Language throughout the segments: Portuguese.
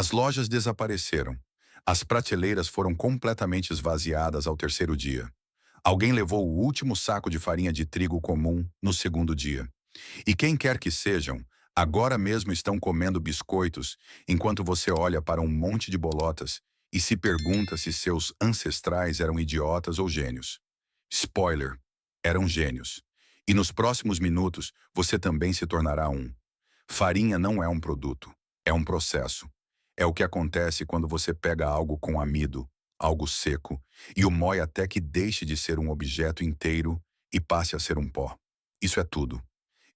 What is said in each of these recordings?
As lojas desapareceram. As prateleiras foram completamente esvaziadas ao terceiro dia. Alguém levou o último saco de farinha de trigo comum no segundo dia. E quem quer que sejam, agora mesmo estão comendo biscoitos enquanto você olha para um monte de bolotas e se pergunta se seus ancestrais eram idiotas ou gênios. Spoiler: eram gênios. E nos próximos minutos você também se tornará um. Farinha não é um produto, é um processo. É o que acontece quando você pega algo com amido, algo seco, e o moe até que deixe de ser um objeto inteiro e passe a ser um pó. Isso é tudo.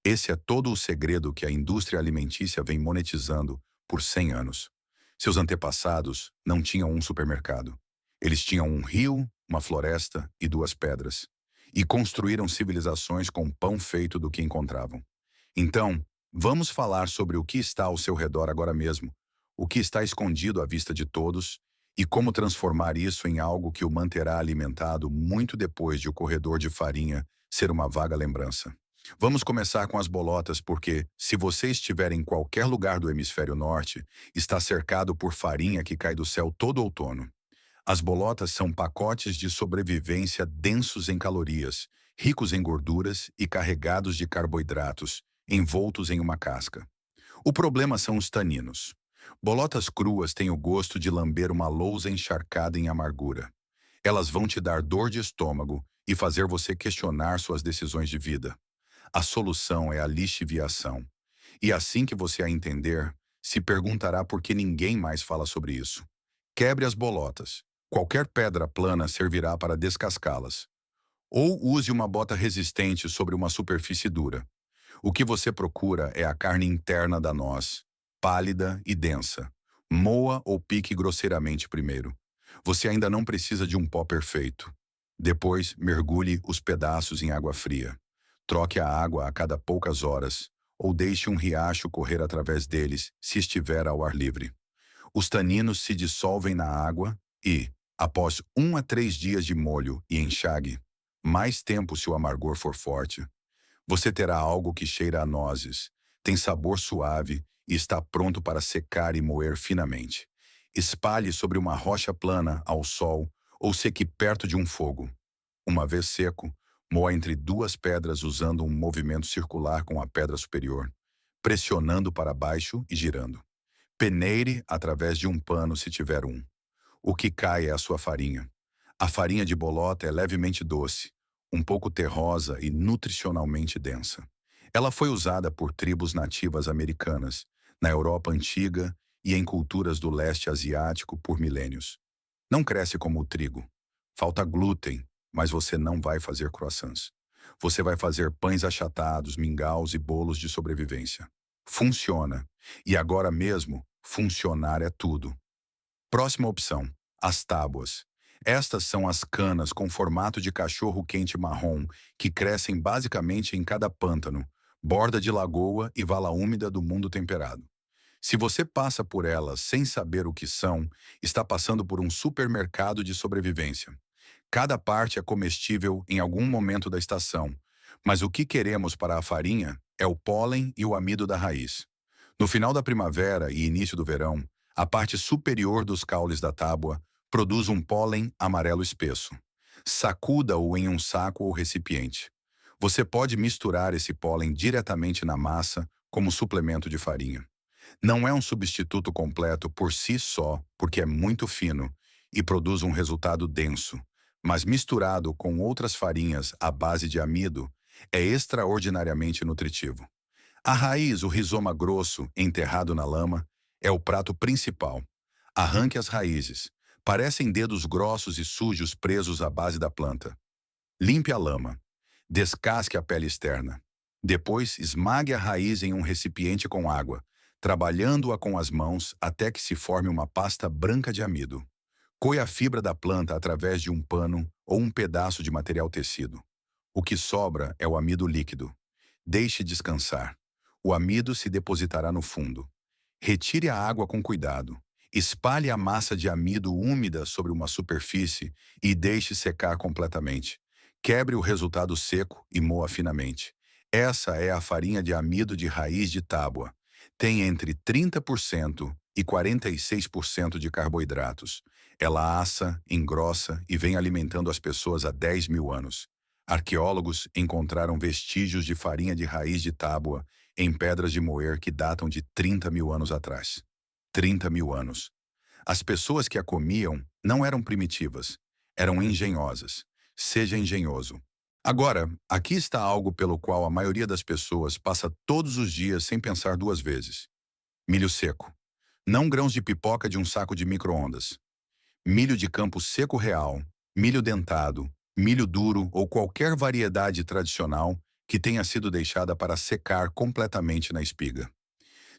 Esse é todo o segredo que a indústria alimentícia vem monetizando por 100 anos. Seus antepassados não tinham um supermercado. Eles tinham um rio, uma floresta e duas pedras. E construíram civilizações com pão feito do que encontravam. Então, vamos falar sobre o que está ao seu redor agora mesmo, o que está escondido à vista de todos e como transformar isso em algo que o manterá alimentado muito depois de o corredor de farinha ser uma vaga lembrança. Vamos começar com as bolotas porque, se você estiver em qualquer lugar do hemisfério norte, está cercado por farinha que cai do céu todo outono. As bolotas são pacotes de sobrevivência densos em calorias, ricos em gorduras e carregados de carboidratos, envoltos em uma casca. O problema são os taninos. Bolotas cruas têm o gosto de lamber uma lousa encharcada em amargura. Elas vão te dar dor de estômago e fazer você questionar suas decisões de vida. A solução é a lixiviação. E assim que você a entender, se perguntará por que ninguém mais fala sobre isso. Quebre as bolotas. Qualquer pedra plana servirá para descascá-las. Ou use uma bota resistente sobre uma superfície dura. O que você procura é a carne interna da noz, pálida e densa. Moa ou pique grosseiramente primeiro. Você ainda não precisa de um pó perfeito. Depois, mergulhe os pedaços em água fria. Troque a água a cada poucas horas, ou deixe um riacho correr através deles se estiver ao ar livre. Os taninos se dissolvem na água e, após 1 a 3 dias de molho e enxague, mais tempo se o amargor for forte, você terá algo que cheira a nozes, tem sabor suave e está pronto para secar e moer finamente. Espalhe sobre uma rocha plana ao sol ou seque perto de um fogo. Uma vez seco, moa entre duas pedras usando um movimento circular com a pedra superior, pressionando para baixo e girando. Peneire através de um pano se tiver um. O que cai é a sua farinha. A farinha de bolota é levemente doce, um pouco terrosa e nutricionalmente densa. Ela foi usada por tribos nativas americanas, na Europa antiga e em culturas do leste asiático por milênios. Não cresce como o trigo. Falta glúten, mas você não vai fazer croissants. Você vai fazer pães achatados, mingaus e bolos de sobrevivência. Funciona. E agora mesmo, funcionar é tudo. Próxima opção, as tábuas. Estas são as canas com formato de cachorro-quente marrom que crescem basicamente em cada pântano, borda de lagoa e vala úmida do mundo temperado. Se você passa por elas sem saber o que são, está passando por um supermercado de sobrevivência. Cada parte é comestível em algum momento da estação, mas o que queremos para a farinha é o pólen e o amido da raiz. No final da primavera e início do verão, a parte superior dos caules da tábua produz um pólen amarelo espesso. Sacuda-o em um saco ou recipiente. Você pode misturar esse pólen diretamente na massa como suplemento de farinha. Não é um substituto completo por si só, porque é muito fino e produz um resultado denso, mas misturado com outras farinhas à base de amido, é extraordinariamente nutritivo. A raiz, o rizoma grosso, enterrado na lama, é o prato principal. Arranque as raízes. Parecem dedos grossos e sujos presos à base da planta. Limpe a lama. Descasque a pele externa. Depois, esmague a raiz em um recipiente com água, trabalhando-a com as mãos até que se forme uma pasta branca de amido. Coe a fibra da planta através de um pano ou um pedaço de material tecido. O que sobra é o amido líquido. Deixe descansar. O amido se depositará no fundo. Retire a água com cuidado. Espalhe a massa de amido úmida sobre uma superfície e deixe secar completamente. Quebre o resultado seco e moa finamente. Essa é a farinha de amido de raiz de tábua. Tem entre 30% e 46% de carboidratos. Ela assa, engrossa e vem alimentando as pessoas há 10 mil anos. Arqueólogos encontraram vestígios de farinha de raiz de tábua em pedras de moer que datam de 30 mil anos atrás. 30 mil anos. As pessoas que a comiam não eram primitivas, eram engenhosas. Seja engenhoso. Agora, aqui está algo pelo qual a maioria das pessoas passa todos os dias sem pensar duas vezes. Milho seco. Não grãos de pipoca de um saco de micro-ondas. Milho de campo seco real, milho dentado, milho duro ou qualquer variedade tradicional que tenha sido deixada para secar completamente na espiga.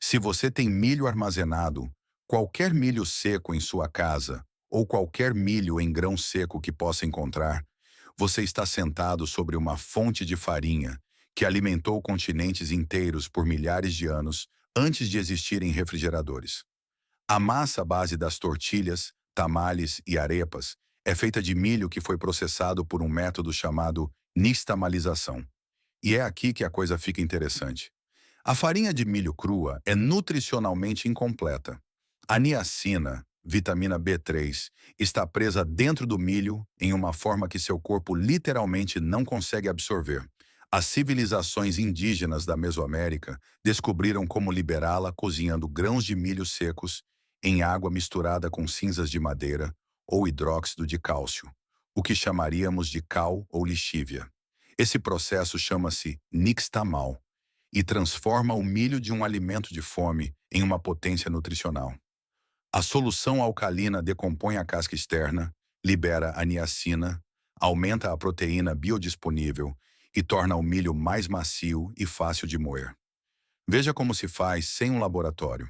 Se você tem milho armazenado, qualquer milho seco em sua casa ou qualquer milho em grão seco que possa encontrar, você está sentado sobre uma fonte de farinha que alimentou continentes inteiros por milhares de anos antes de existirem refrigeradores. A massa base das tortilhas, tamales e arepas é feita de milho que foi processado por um método chamado nixtamalização. E é aqui que a coisa fica interessante. A farinha de milho crua é nutricionalmente incompleta. A niacina, vitamina B3, está presa dentro do milho em uma forma que seu corpo literalmente não consegue absorver. As civilizações indígenas da Mesoamérica descobriram como liberá-la cozinhando grãos de milho secos em água misturada com cinzas de madeira ou hidróxido de cálcio, o que chamaríamos de cal ou lixívia. Esse processo chama-se nixtamal e transforma o milho de um alimento de fome em uma potência nutricional. A solução alcalina decompõe a casca externa, libera a niacina, aumenta a proteína biodisponível e torna o milho mais macio e fácil de moer. Veja como se faz sem um laboratório.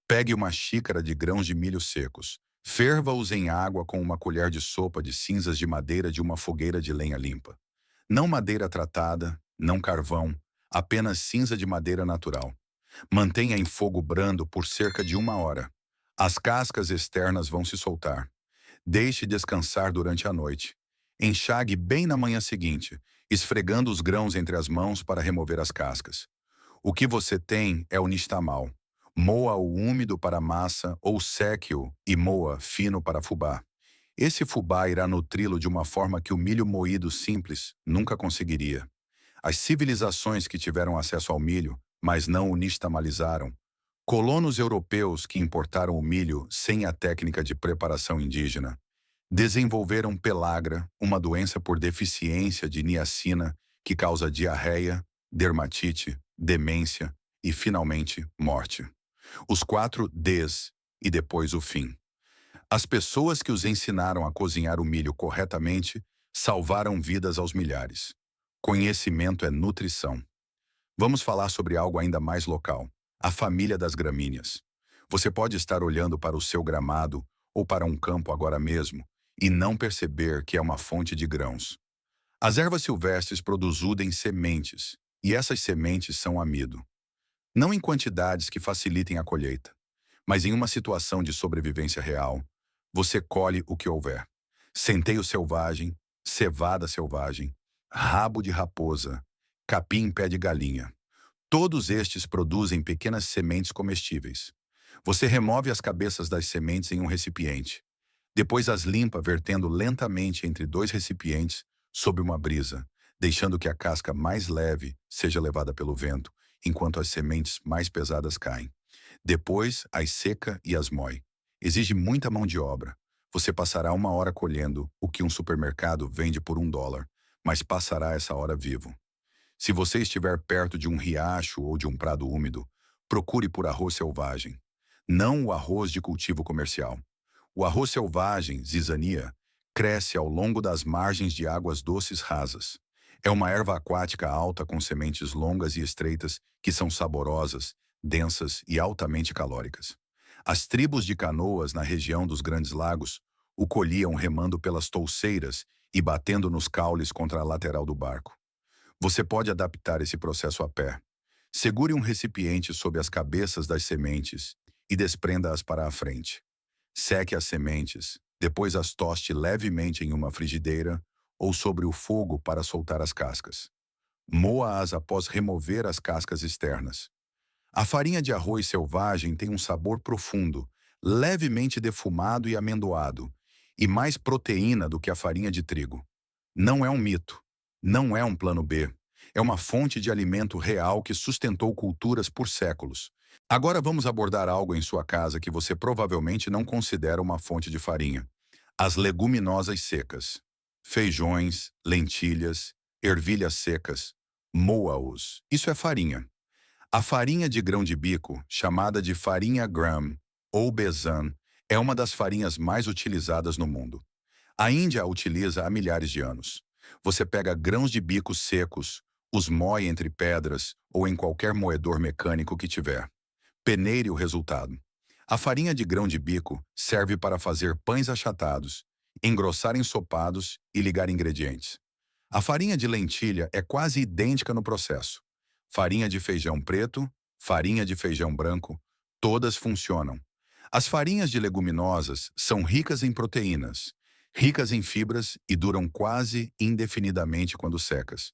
Pegue uma xícara de grãos de milho secos. Ferva-os em água com uma colher de sopa de cinzas de madeira de uma fogueira de lenha limpa. Não madeira tratada, não carvão, apenas cinza de madeira natural. Mantenha em fogo brando por cerca de 1 hora. As cascas externas vão se soltar. Deixe descansar durante a noite. Enxague bem na manhã seguinte, esfregando os grãos entre as mãos para remover as cascas. O que você tem é o nixtamal. Moa-o úmido para massa ou seque-o e moa fino para fubá. Esse fubá irá nutri-lo de uma forma que o milho moído simples nunca conseguiria. As civilizações que tiveram acesso ao milho, mas não o nixtamalizaram, colonos europeus que importaram o milho sem a técnica de preparação indígena, desenvolveram pelagra, uma doença por deficiência de niacina que causa diarreia, dermatite, demência e, finalmente, morte. Os 4 Ds e depois o fim. As pessoas que os ensinaram a cozinhar o milho corretamente salvaram vidas aos milhares. Conhecimento é nutrição. Vamos falar sobre algo ainda mais local. A família das gramíneas. Você pode estar olhando para o seu gramado ou para um campo agora mesmo e não perceber que é uma fonte de grãos. As ervas silvestres produzem sementes, e essas sementes são amido. Não em quantidades que facilitem a colheita, mas em uma situação de sobrevivência real, você colhe o que houver. Centeio selvagem, cevada selvagem, rabo de raposa, capim pé de galinha. Todos estes produzem pequenas sementes comestíveis. Você remove as cabeças das sementes em um recipiente. Depois as limpa vertendo lentamente entre 2 recipientes sob uma brisa, deixando que a casca mais leve seja levada pelo vento, enquanto as sementes mais pesadas caem. Depois as seca e as moe. Exige muita mão de obra. Você passará 1 hora colhendo o que um supermercado vende por $1, mas passará essa hora vivo. Se você estiver perto de um riacho ou de um prado úmido, procure por arroz selvagem. Não o arroz de cultivo comercial. O arroz selvagem, zizania, cresce ao longo das margens de águas doces rasas. É uma erva aquática alta com sementes longas e estreitas que são saborosas, densas e altamente calóricas. As tribos de canoas na região dos Grandes Lagos o colhiam remando pelas touceiras e batendo nos caules contra a lateral do barco. Você pode adaptar esse processo a pé. Segure um recipiente sob as cabeças das sementes e desprenda-as para a frente. Seque as sementes, depois as toste levemente em uma frigideira ou sobre o fogo para soltar as cascas. Moa-as após remover as cascas externas. A farinha de arroz selvagem tem um sabor profundo, levemente defumado e amendoado, e mais proteína do que a farinha de trigo. Não é um mito, não é um plano B. É uma fonte de alimento real que sustentou culturas por séculos. Agora vamos abordar algo em sua casa que você provavelmente não considera uma fonte de farinha: as leguminosas secas. Feijões, lentilhas, ervilhas secas. Moa-os. Isso é farinha. A farinha de grão de bico, chamada de farinha gram ou besan, é uma das farinhas mais utilizadas no mundo. A Índia a utiliza há milhares de anos. Você pega grãos de bico secos, os moe entre pedras ou em qualquer moedor mecânico que tiver. Peneire o resultado. A farinha de grão de bico serve para fazer pães achatados, engrossar ensopados e ligar ingredientes. A farinha de lentilha é quase idêntica no processo. Farinha de feijão preto, farinha de feijão branco, todas funcionam. As farinhas de leguminosas são ricas em proteínas, ricas em fibras e duram quase indefinidamente quando secas.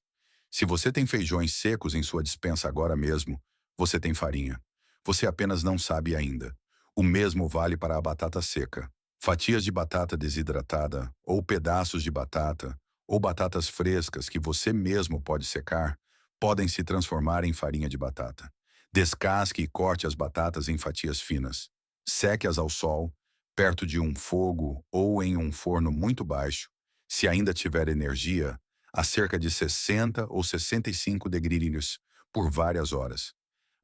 Se você tem feijões secos em sua despensa agora mesmo, você tem farinha. Você apenas não sabe ainda. O mesmo vale para a batata seca. Fatias de batata desidratada, ou pedaços de batata, ou batatas frescas que você mesmo pode secar, podem se transformar em farinha de batata. Descasque e corte as batatas em fatias finas. Seque-as ao sol, perto de um fogo ou em um forno muito baixo, se ainda tiver energia, a cerca de 60 ou 65 degrees por várias horas.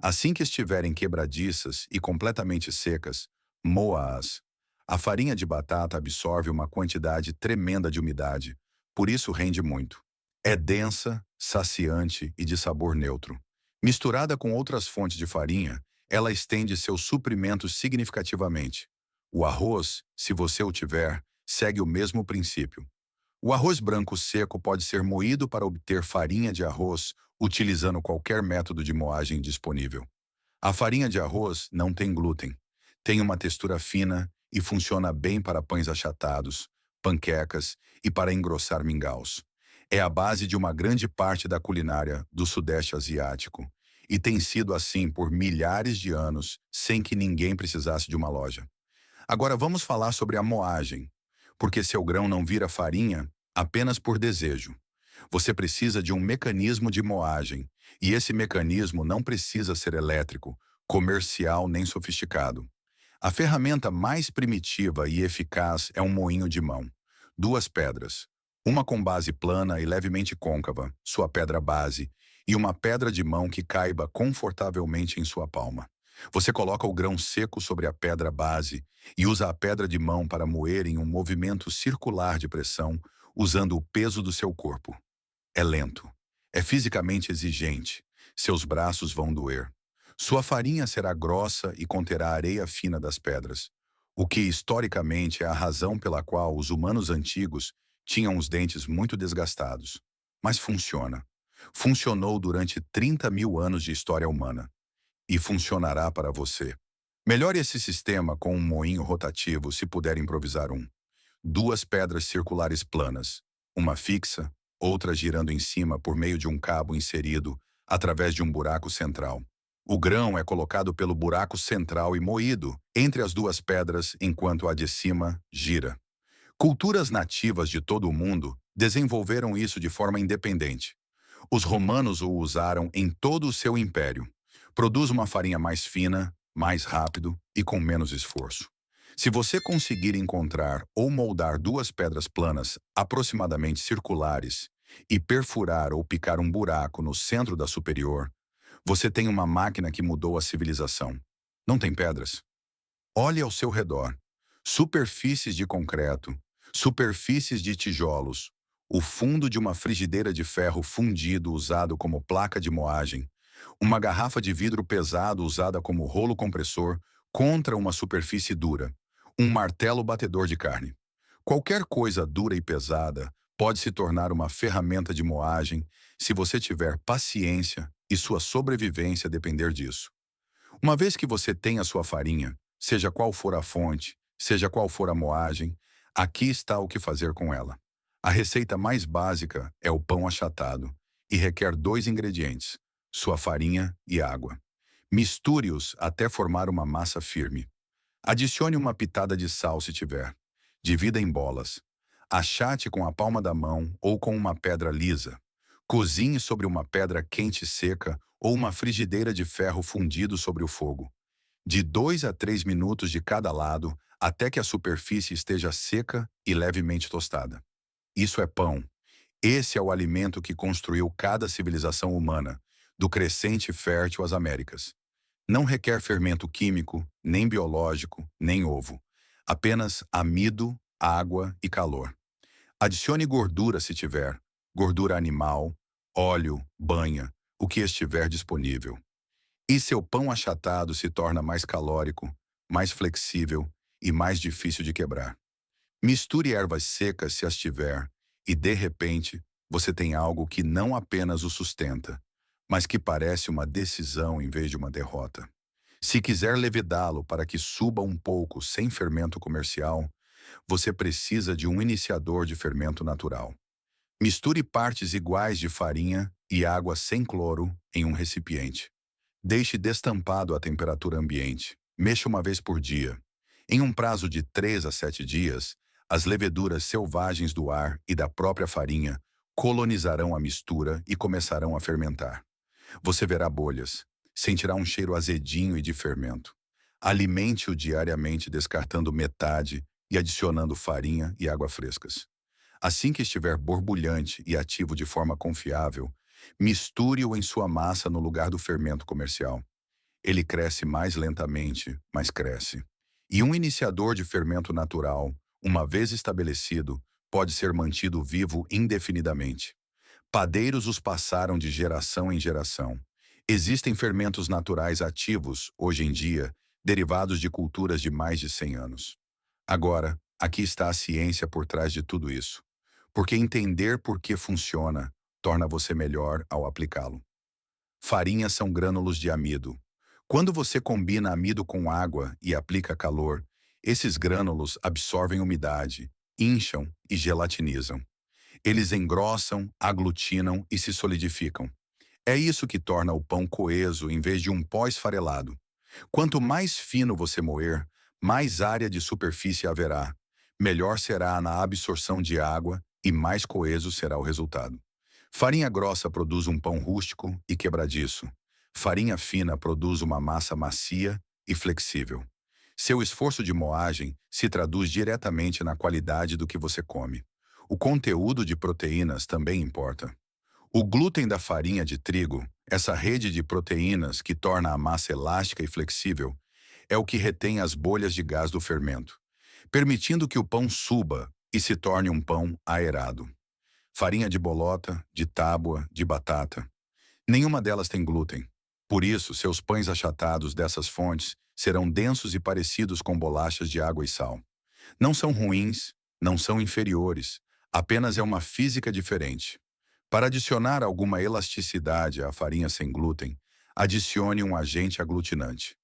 Assim que estiverem quebradiças e completamente secas, moa-as. A farinha de batata absorve uma quantidade tremenda de umidade, por isso rende muito. É densa, saciante e de sabor neutro. Misturada com outras fontes de farinha, ela estende seus suprimentos significativamente. O arroz, se você o tiver, segue o mesmo princípio. O arroz branco seco pode ser moído para obter farinha de arroz utilizando qualquer método de moagem disponível. A farinha de arroz não tem glúten, tem uma textura fina e funciona bem para pães achatados, panquecas e para engrossar mingaus. É a base de uma grande parte da culinária do Sudeste Asiático e tem sido assim por milhares de anos sem que ninguém precisasse de uma loja. Agora vamos falar sobre a moagem, porque seu grão não vira farinha apenas por desejo. Você precisa de um mecanismo de moagem, e esse mecanismo não precisa ser elétrico, comercial nem sofisticado. A ferramenta mais primitiva e eficaz é um moinho de mão. Duas pedras, uma com base plana e levemente côncava, sua pedra base, e uma pedra de mão que caiba confortavelmente em sua palma. Você coloca o grão seco sobre a pedra base e usa a pedra de mão para moer em um movimento circular de pressão, usando o peso do seu corpo. É lento. É fisicamente exigente. Seus braços vão doer. Sua farinha será grossa e conterá areia fina das pedras, o que historicamente é a razão pela qual os humanos antigos tinham os dentes muito desgastados. Mas funciona. Funcionou durante 30 mil anos de história humana. E funcionará para você. Melhore esse sistema com um moinho rotativo se puder improvisar um. Duas pedras circulares planas, uma fixa, outra girando em cima por meio de um cabo inserido através de um buraco central. O grão é colocado pelo buraco central e moído entre as duas pedras enquanto a de cima gira. Culturas nativas de todo o mundo desenvolveram isso de forma independente. Os romanos o usaram em todo o seu império. Produz uma farinha mais fina, mais rápido e com menos esforço. Se você conseguir encontrar ou moldar duas pedras planas aproximadamente circulares e perfurar ou picar um buraco no centro da superior, você tem uma máquina que mudou a civilização. Não tem pedras? Olhe ao seu redor. Superfícies de concreto, superfícies de tijolos, o fundo de uma frigideira de ferro fundido usado como placa de moagem, uma garrafa de vidro pesado usada como rolo compressor contra uma superfície dura, um martelo batedor de carne. Qualquer coisa dura e pesada pode se tornar uma ferramenta de moagem se você tiver paciência e sua sobrevivência depender disso. Uma vez que você tem a sua farinha, seja qual for a fonte, seja qual for a moagem, aqui está o que fazer com ela. A receita mais básica é o pão achatado e requer dois ingredientes: sua farinha e água. Misture-os até formar uma massa firme. Adicione uma pitada de sal se tiver. Divida em bolas. Achate com a palma da mão ou com uma pedra lisa. Cozinhe sobre uma pedra quente e seca ou uma frigideira de ferro fundido sobre o fogo. De 2 a 3 minutos de cada lado, até que a superfície esteja seca e levemente tostada. Isso é pão. Esse é o alimento que construiu cada civilização humana, do crescente fértil às Américas. Não requer fermento químico, nem biológico, nem ovo. Apenas amido, água e calor. Adicione gordura se tiver, gordura animal, óleo, banha, o que estiver disponível. E seu pão achatado se torna mais calórico, mais flexível e mais difícil de quebrar. Misture ervas secas se as tiver, e de repente você tem algo que não apenas o sustenta, mas que parece uma decisão em vez de uma derrota. Se quiser levedá-lo para que suba um pouco sem fermento comercial, você precisa de um iniciador de fermento natural. Misture partes iguais de farinha e água sem cloro em um recipiente. Deixe destampado à temperatura ambiente. Mexa uma vez por dia. Em um prazo de 3 a 7 dias, as leveduras selvagens do ar e da própria farinha colonizarão a mistura e começarão a fermentar. Você verá bolhas, sentirá um cheiro azedinho e de fermento. Alimente-o diariamente descartando metade e adicionando farinha e água frescas. Assim que estiver borbulhante e ativo de forma confiável, misture-o em sua massa no lugar do fermento comercial. Ele cresce mais lentamente, mas cresce. E um iniciador de fermento natural, uma vez estabelecido, pode ser mantido vivo indefinidamente. Padeiros os passaram de geração em geração. Existem fermentos naturais ativos, hoje em dia, derivados de culturas de mais de 100 anos. Agora, aqui está a ciência por trás de tudo isso. Porque entender por que funciona torna você melhor ao aplicá-lo. Farinhas são grânulos de amido. Quando você combina amido com água e aplica calor, esses grânulos absorvem umidade, incham e gelatinizam. Eles engrossam, aglutinam e se solidificam. É isso que torna o pão coeso em vez de um pó esfarelado. Quanto mais fino você moer, mais área de superfície haverá. Melhor será na absorção de água e mais coeso será o resultado. Farinha grossa produz um pão rústico e quebradiço. Farinha fina produz uma massa macia e flexível. Seu esforço de moagem se traduz diretamente na qualidade do que você come. O conteúdo de proteínas também importa. O glúten da farinha de trigo, essa rede de proteínas que torna a massa elástica e flexível, é o que retém as bolhas de gás do fermento, permitindo que o pão suba e se torne um pão aerado. Farinha de bolota, de tábua, de batata. Nenhuma delas tem glúten. Por isso, seus pães achatados dessas fontes serão densos e parecidos com bolachas de água e sal. Não são ruins, não são inferiores, apenas é uma física diferente. Para adicionar alguma elasticidade à farinha sem glúten, adicione um agente aglutinante.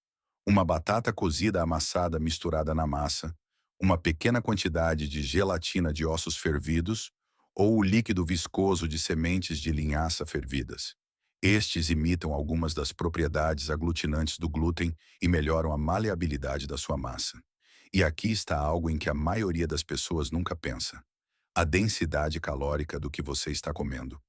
Uma batata cozida amassada misturada na massa, uma pequena quantidade de gelatina de ossos fervidos ou o líquido viscoso de sementes de linhaça fervidas. Estes imitam algumas das propriedades aglutinantes do glúten e melhoram a maleabilidade da sua massa. E aqui está algo em que a maioria das pessoas nunca pensa: a densidade calórica do que você está comendo.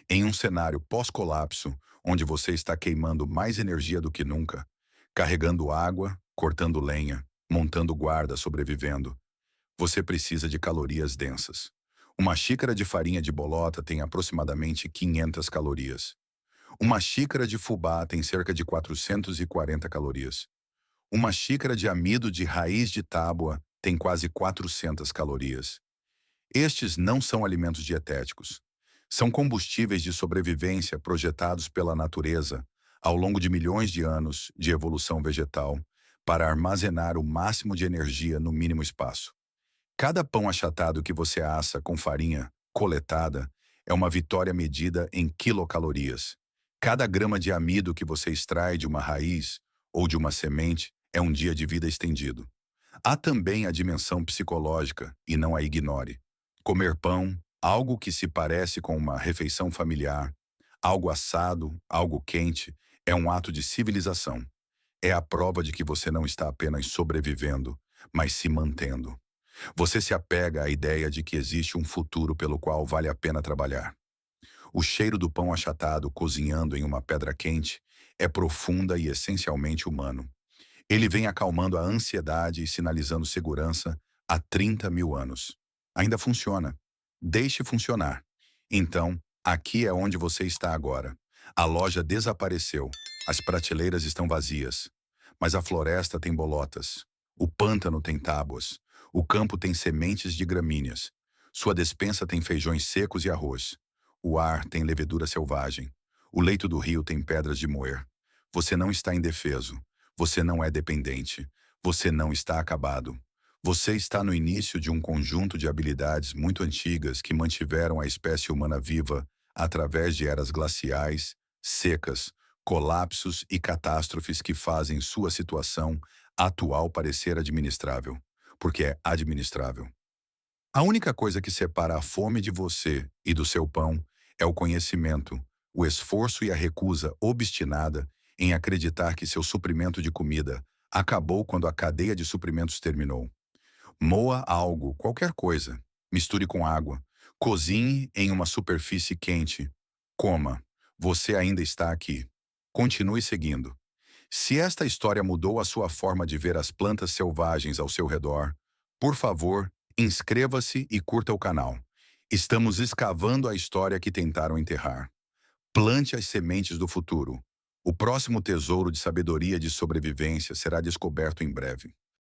Em um cenário pós-colapso, onde você está queimando mais energia do que nunca, carregando água, cortando lenha, montando guarda, sobrevivendo, você precisa de calorias densas. Uma xícara de farinha de bolota tem aproximadamente 500 calorias. Uma xícara de fubá tem cerca de 440 calorias. Uma xícara de amido de raiz de tábua tem quase 400 calorias. Estes não são alimentos dietéticos. São combustíveis de sobrevivência projetados pela natureza ao longo de milhões de anos de evolução vegetal para armazenar o máximo de energia no mínimo espaço. Cada pão achatado que você assa com farinha coletada é uma vitória medida em quilocalorias. Cada grama de amido que você extrai de uma raiz ou de uma semente é um dia de vida estendido. Há também a dimensão psicológica, e não a ignore. Comer pão, algo que se parece com uma refeição familiar, algo assado, algo quente, é um ato de civilização. É a prova de que você não está apenas sobrevivendo, mas se mantendo. Você se apega à ideia de que existe um futuro pelo qual vale a pena trabalhar. O cheiro do pão achatado cozinhando em uma pedra quente é profunda e essencialmente humano. Ele vem acalmando a ansiedade e sinalizando segurança há 30 mil anos. Ainda funciona. Deixe funcionar. Então, aqui é onde você está agora. A loja desapareceu. As prateleiras estão vazias. Mas a floresta tem bolotas. O pântano tem tábuas. O campo tem sementes de gramíneas. Sua despensa tem feijões secos e arroz. O ar tem levedura selvagem. O leito do rio tem pedras de moer. Você não está indefeso. Você não é dependente. Você não está acabado. Você está no início de um conjunto de habilidades muito antigas que mantiveram a espécie humana viva através de eras glaciais, secas, colapsos e catástrofes que fazem sua situação atual parecer administrável, porque é administrável. A única coisa que separa a fome de você e do seu pão é o conhecimento, o esforço e a recusa obstinada em acreditar que seu suprimento de comida acabou quando a cadeia de suprimentos terminou. Moa algo, qualquer coisa. Misture com água. Cozinhe em uma superfície quente. Coma. Você ainda está aqui. Continue seguindo. Se esta história mudou a sua forma de ver as plantas selvagens ao seu redor, por favor, inscreva-se e curta o canal. Estamos escavando a história que tentaram enterrar. Plante as sementes do futuro. O próximo tesouro de sabedoria e de sobrevivência será descoberto em breve.